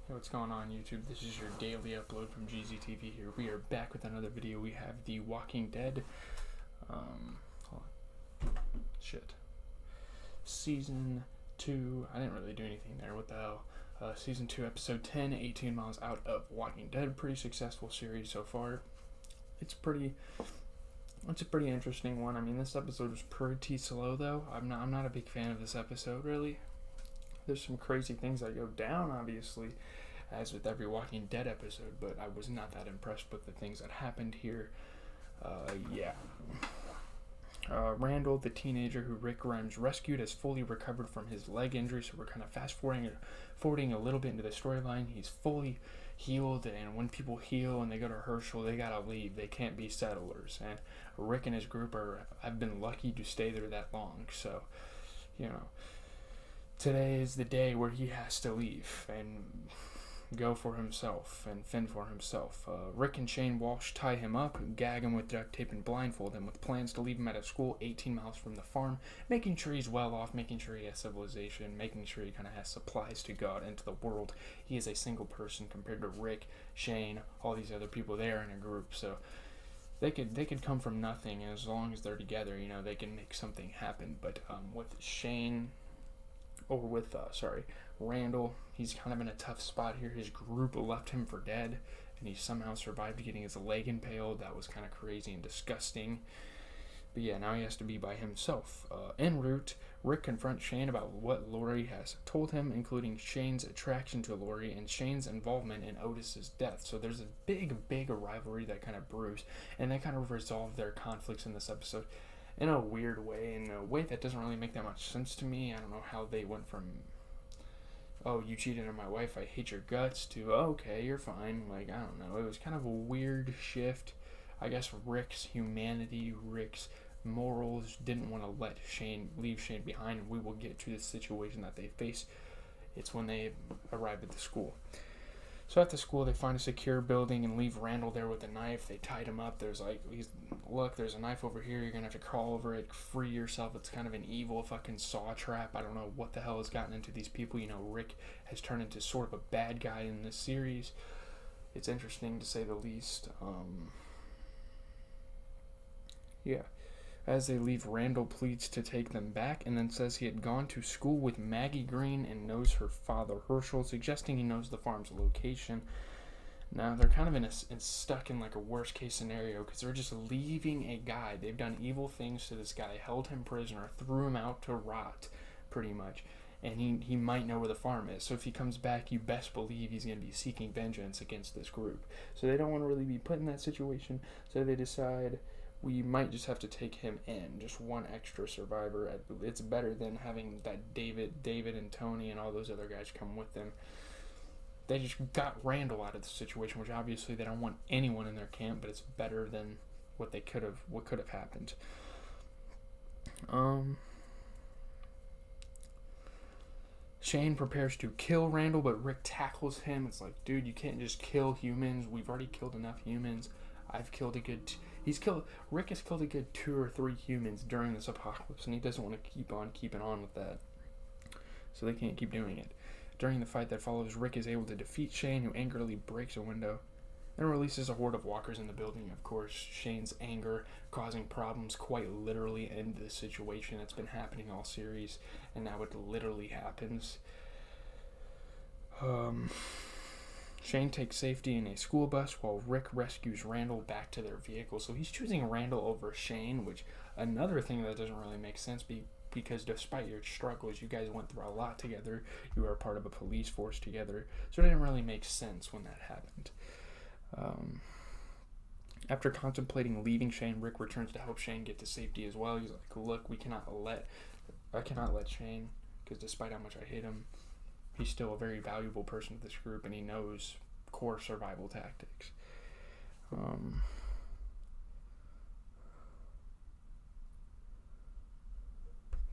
Hey, what's going on YouTube? This is your daily upload from GZTV here. We are back with another video. We have The Walking Dead, Season 2, I didn't really do anything there, what the hell, Season 2, Episode 10, 18 Miles Out of Walking Dead. Pretty successful series so far. It's a pretty interesting one. I mean, this episode was pretty slow though. I'm not a big fan of this episode, really. There's some crazy things that go down, obviously, as with every Walking Dead episode, but I was not that impressed with the things that happened here. Randall, the teenager who Rick Grimes rescued, has fully recovered from his leg injury, so we're kind of fast-forwarding a little bit into the storyline. He's fully healed, and when people heal and they go to Herschel, they gotta leave. They can't be settlers, and Rick and his group have been lucky to stay there that long, so, today is the day where he has to leave and go for himself and fend for himself. Rick and Shane Walsh tie him up, gag him with duct tape, and blindfold him with plans to leave him at a school 18 miles from the farm, making sure he's well off, making sure he has civilization, making sure he kind of has supplies to go out into the world. He is a single person compared to Rick, Shane, all these other people there in a group, so they could come from nothing, and as long as they're together, they can make something happen. But Randall, he's kind of in a tough spot here. His group left him for dead, and he somehow survived getting his leg impaled. That was kind of crazy and disgusting. But yeah, now he has to be by himself. En route, Rick confronts Shane about what Lori has told him, including Shane's attraction to Lori and Shane's involvement in Otis's death. So there's a big rivalry that kind of brews, and they kind of resolve their conflicts in this episode in a weird way, in a way that doesn't really make that much sense to me. I don't know how they went from, oh, you cheated on my wife, I hate your guts, to, oh, okay, you're fine. I don't know. It was kind of a weird shift. I guess Rick's humanity, Rick's morals didn't want to leave Shane behind, and we will get to the situation that they face. It's when they arrive at the school. So at the school, they find a secure building and leave Randall there with a knife. They tied him up. There's look, there's a knife over here. You're going to have to crawl over it, free yourself. It's kind of an evil fucking saw trap. I don't know what the hell has gotten into these people. Rick has turned into sort of a bad guy in this series. It's interesting to say the least. As they leave, Randall pleads to take them back and then says he had gone to school with Maggie Green and knows her father, Herschel, suggesting he knows the farm's location. Now, they're kind of stuck in a worst-case scenario because they're just leaving a guy. They've done evil things to this guy, held him prisoner, threw him out to rot, pretty much. And he might know where the farm is. So if he comes back, you best believe he's going to be seeking vengeance against this group. So they don't want to really be put in that situation, so they decide, we might just have to take him in, just one extra survivor. It's better than having that David and Tony and all those other guys come with them. They just got Randall out of the situation, which obviously they don't want anyone in their camp, but it's better than what could have happened. Shane prepares to kill Randall, but Rick tackles him. It's like, dude, you can't just kill humans. We've already killed enough humans. Rick has killed a good 2 or 3 humans during this apocalypse, and he doesn't want to keep on keeping on with that. So they can't keep doing it. During the fight that follows, Rick is able to defeat Shane, who angrily breaks a window, and releases a horde of walkers in the building. Of course, Shane's anger causing problems quite literally end the situation that's been happening all series, and now it literally happens. Shane takes safety in a school bus while Rick rescues Randall back to their vehicle. So he's choosing Randall over Shane, which another thing that doesn't really make sense because despite your struggles, you guys went through a lot together. You were a part of a police force together. So it didn't really make sense when that happened. After contemplating leaving Shane, Rick returns to help Shane get to safety as well. He's like, look, I cannot let Shane, because despite how much I hate him, he's still a very valuable person to this group, and he knows core survival tactics.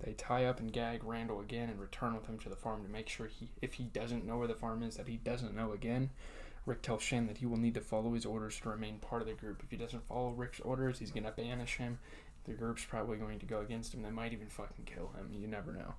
They tie up and gag Randall again and return with him to the farm to make sure if he doesn't know where the farm is, that he doesn't know again. Rick tells Shane that he will need to follow his orders to remain part of the group. If he doesn't follow Rick's orders, he's going to banish him. The group's probably going to go against him. They might even fucking kill him. You never know.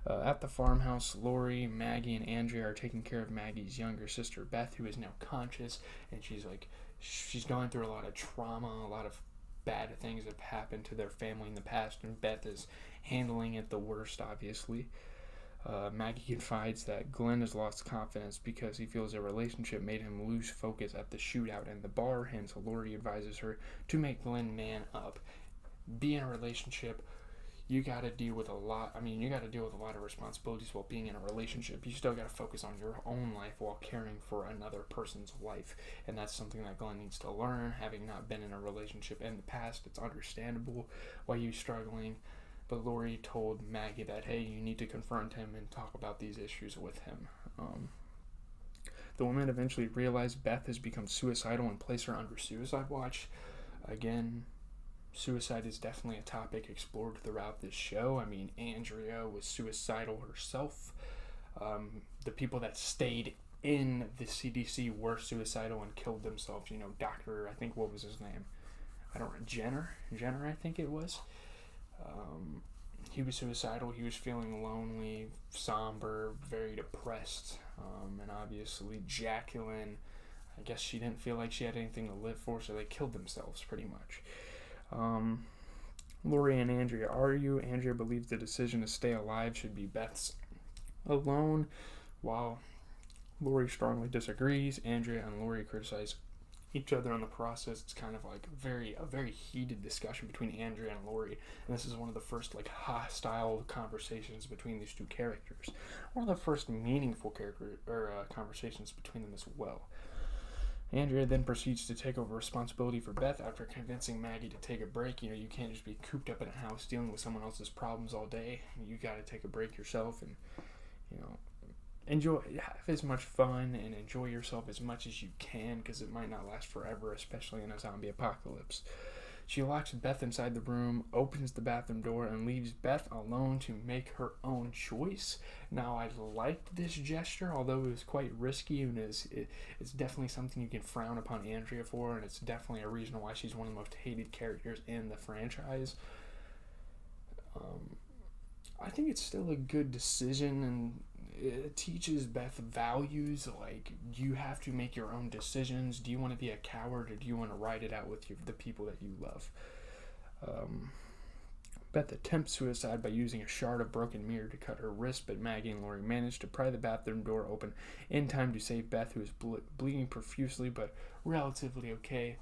At the farmhouse, Lori, Maggie, and Andrea are taking care of Maggie's younger sister, Beth, who is now conscious, and she's gone through a lot of trauma, a lot of bad things have happened to their family in the past, and Beth is handling it the worst, obviously. Maggie confides that Glenn has lost confidence because he feels their relationship made him lose focus at the shootout in the bar, hence Lori advises her to make Glenn man up. Be in a relationship, you gotta deal with a lot of responsibilities while being in a relationship. You still gotta focus on your own life while caring for another person's life, and that's something that Glenn needs to learn. Having not been in a relationship in the past, it's understandable why he's struggling. But Lori told Maggie that, hey, you need to confront him and talk about these issues with him. The women eventually realize Beth has become suicidal and place her under suicide watch. Again, suicide is definitely a topic explored throughout this show. I mean, Andrea was suicidal herself. The people that stayed in the CDC were suicidal and killed themselves. Dr. I think, what was his name? I don't know, Jenner, I think it was. He was suicidal. He was feeling lonely, somber, very depressed. And obviously Jacqueline, I guess she didn't feel like she had anything to live for, so they killed themselves pretty much. Lori and Andrea argue. Andrea believes the decision to stay alive should be Beth's alone, while Lori strongly disagrees. Andrea and Lori criticize each other in the process. It's kind of like a very heated discussion between Andrea and Lori, and this is one of the first hostile conversations between these two characters. One of the first meaningful conversations between them as well. Andrea then proceeds to take over responsibility for Beth after convincing Maggie to take a break. You can't just be cooped up in a house dealing with someone else's problems all day. You got to take a break yourself and have as much fun and enjoy yourself as much as you can, because it might not last forever, especially in a zombie apocalypse. She locks Beth inside the room, opens the bathroom door, and leaves Beth alone to make her own choice. Now, I liked this gesture, although it was quite risky, and it's definitely something you can frown upon Andrea for, and it's definitely a reason why she's one of the most hated characters in the franchise. I think it's still a good decision, and it teaches Beth values, like you have to make your own decisions. Do you want to be a coward, or do you want to ride it out with the people that you love? Beth attempts suicide by using a shard of broken mirror to cut her wrist, but Maggie and Lori manage to pry the bathroom door open in time to save Beth, who is bleeding profusely but relatively okay.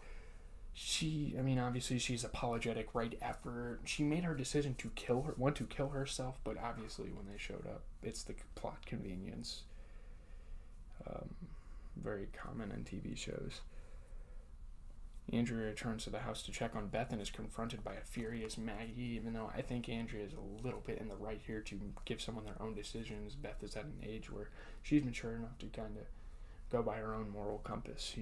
Obviously she's apologetic right after she made her decision to want to kill herself, but obviously when they showed up, it's the plot convenience. Very common in TV shows. Andrea returns to the house to check on Beth and is confronted by a furious Maggie, even though I think Andrea is a little bit in the right here to give someone their own decisions. Beth is at an age where she's mature enough to kind of go by her own moral compass,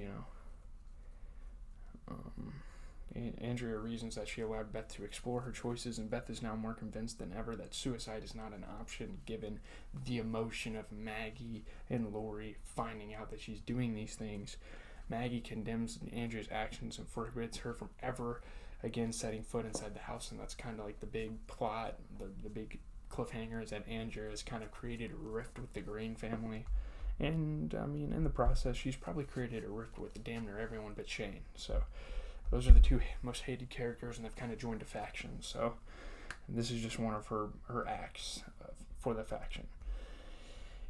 Andrea reasons that she allowed Beth to explore her choices, and Beth is now more convinced than ever that suicide is not an option, given the emotion of Maggie and Lori finding out that she's doing these things. Maggie condemns Andrea's actions and forbids her from ever again setting foot inside the house, and that's kind of like the big plot, the big cliffhanger is that Andrea has kind of created a rift with the Green family. And, in the process, she's probably created a rift with damn near everyone but Shane. So, those are the two most hated characters, and they've kind of joined a faction. So, this is just one of her acts for the faction.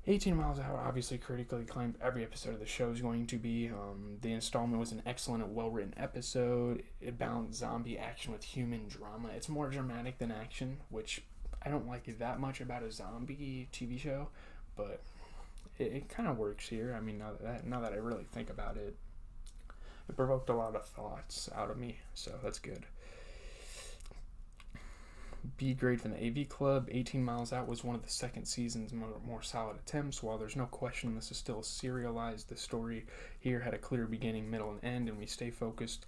18 Miles Out obviously critically acclaimed. Every episode of the show is going to be. The installment was an excellent and well-written episode. It balanced zombie action with human drama. It's more dramatic than action, which I don't like that much about a zombie TV show, but it kind of works here. Now that I really think about it, it provoked a lot of thoughts out of me, so that's good. B grade from the AV Club. 18 Miles Out was one of the second season's more solid attempts. While there's no question this is still serialized, the story here had a clear beginning, middle, and end, and we stay focused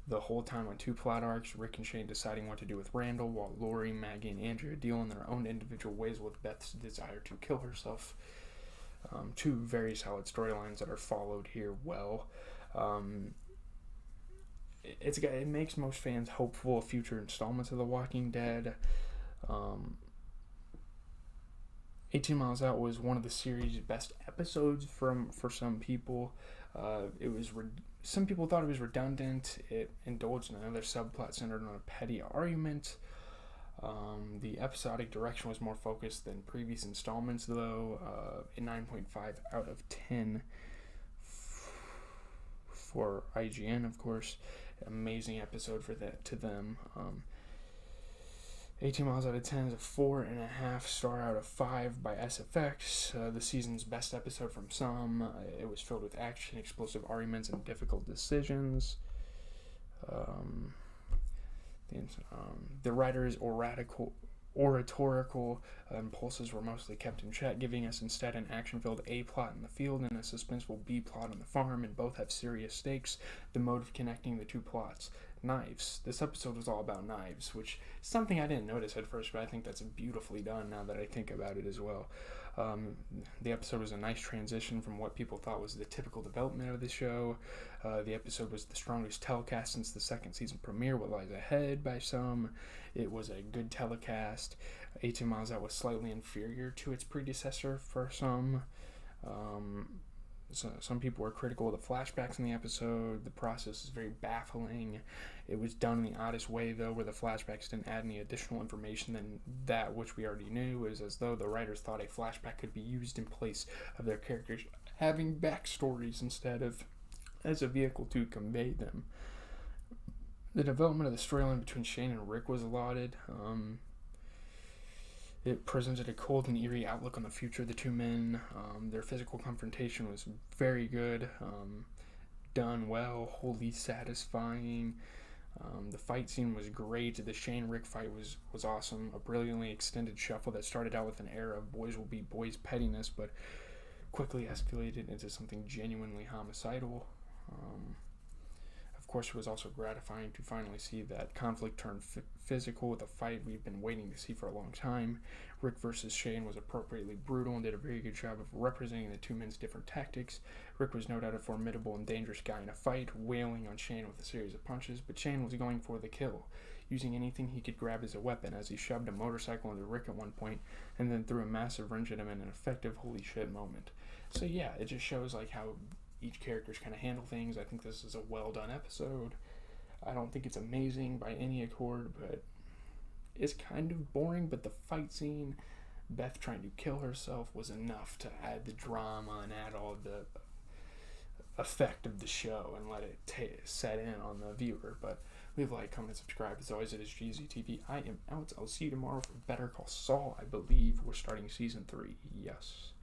the whole time on two plot arcs, Rick and Shane deciding what to do with Randall, while Lori, Maggie, and Andrea deal in their own individual ways with Beth's desire to kill herself. Two very solid storylines that are followed here well. It makes most fans hopeful of future installments of The Walking Dead. 18 Miles Out was one of the series' best episodes for some people. Some people thought it was redundant. It indulged in another subplot centered on a petty argument. The episodic direction was more focused than previous installments, though. A 9.5 out of 10 for IGN, of course. Amazing episode for that to them. 18 Miles Out of 10 is a 4.5 star out of 5 by SFX. The season's best episode from some. It was filled with action, explosive arguments, and difficult decisions. The writer's oratorical impulses were mostly kept in check, giving us instead an action-filled A plot in the field and a suspenseful B plot on the farm, and both have serious stakes. The mode of connecting the two plots. Knives. This episode was all about knives, which is something I didn't notice at first, but I think that's beautifully done now that I think about it as well. The episode was a nice transition from what people thought was the typical development of the show. The episode was the strongest telecast since the second season premiere, what lies ahead by some. It was a good telecast. 18 Miles Out was slightly inferior to its predecessor for some. Some people were critical of the flashbacks in the episode. The process is very baffling. It was done in the oddest way, though, where the flashbacks didn't add any additional information than that which we already knew. It was as though the writers thought a flashback could be used in place of their characters having backstories instead of as a vehicle to convey them. The development of the storyline between Shane and Rick was lauded. It presented a cold and eerie outlook on the future of the two men. Their physical confrontation was very good, done well, wholly satisfying. The fight scene was great. The Shane-Rick fight was awesome. A brilliantly extended shuffle that started out with an air of boys will be boys pettiness, but quickly escalated into something genuinely homicidal. Of course, it was also gratifying to finally see that conflict turn physical with a fight we've been waiting to see for a long time. Rick versus Shane was appropriately brutal and did a very good job of representing the two men's different tactics. Rick was no doubt a formidable and dangerous guy in a fight, wailing on Shane with a series of punches, but Shane was going for the kill, using anything he could grab as a weapon as he shoved a motorcycle into Rick at one point and then threw a massive wrench at him in an effective holy shit moment. So yeah, it just shows like how each character's kind of handle things. I think this is a well done episode. I don't think it's amazing by any accord, but it's kind of boring. But the fight scene, Beth trying to kill herself, was enough to add the drama and add all the effect of the show and let it set in on the viewer. But leave a like, comment, subscribe. As always, it is GZTV. I am out. I'll see you tomorrow for Better Call Saul. I believe we're starting season 3. Yes.